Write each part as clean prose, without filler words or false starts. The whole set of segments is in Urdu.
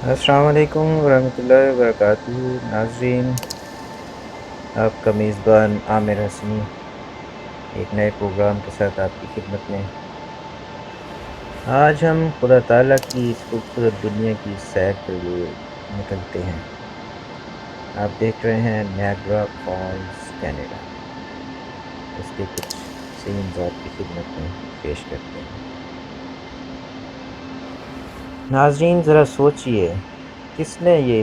السلام علیکم ورحمۃ اللہ وبرکاتہ ناظرین، آپ کا میزبان عامر حسنی ایک نئے پروگرام کے ساتھ آپ کی خدمت میں۔ آج ہم خدا تعالیٰ کی اس خوبصورت دنیا کی سیر کے لیے نکلتے ہیں۔ آپ دیکھ رہے ہیں نیاگرا فالز، کینیڈا۔ اس کے کچھ سینز آپ کی خدمت میں پیش کرتے ہیں۔ ناظرین ذرا سوچئے، کس نے یہ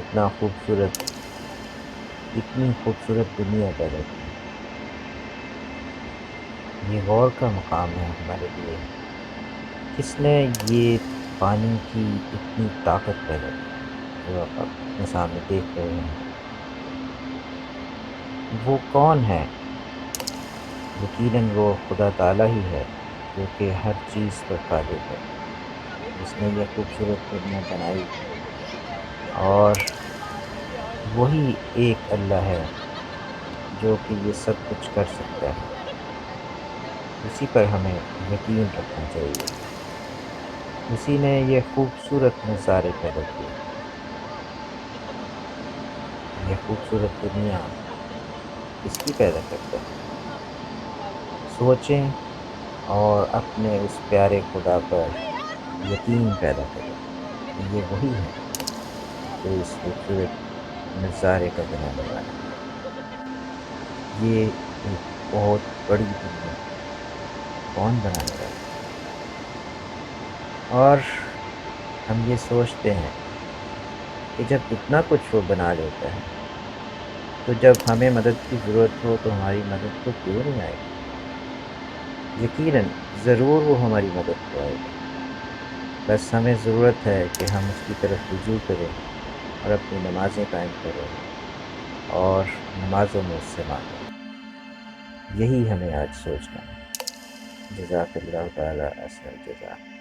اتنی خوبصورت دنیا پیدا کی؟ یہ غور کا مقام ہے ہمارے لیے۔ کس نے یہ پانی کی اتنی طاقت پیدا کی جو آپ اپنے سامنے دیکھ رہے ہیں؟ وہ کون ہے؟ یقیناً وہ خدا تعالیٰ ہی ہے، جو کہ ہر چیز پر قادر ہے، جس نے یہ خوبصورت دنیا بنائی۔ اور وہی ایک اللہ ہے جو کہ یہ سب کچھ کر سکتا ہے۔ اسی پر ہمیں یقین رکھنا چاہیے۔ اسی نے یہ خوبصورت نظارے پیدا کیے۔ یہ خوبصورت دنیا کس کی پیدا کرتا ہے؟ سوچیں اور اپنے اس پیارے خدا پر یقین پیدا کریں کہ یہ وہی ہے جو اس خوبصورت نظارے کا بنانے والا ہے۔ یہ ایک بہت بڑی دنیا کون بنانے والا ہے؟ اور ہم یہ سوچتے ہیں کہ جب اتنا کچھ وہ بنا لیتا ہے تو جب ہمیں مدد کی ضرورت ہو تو ہماری مدد کو کیوں نہیں آئے گا؟ یقیناً ضرور وہ ہماری مدد کو آئے گا، بس ہمیں ضرورت ہے کہ ہم اس کی طرف رجوع کریں اور اپنی نمازیں قائم کریں اور نمازوں میں اس سے مانگیں۔ یہی ہمیں آج سوچنا ہے۔ جزاک اللہ تعالیٰ احسن الجزا۔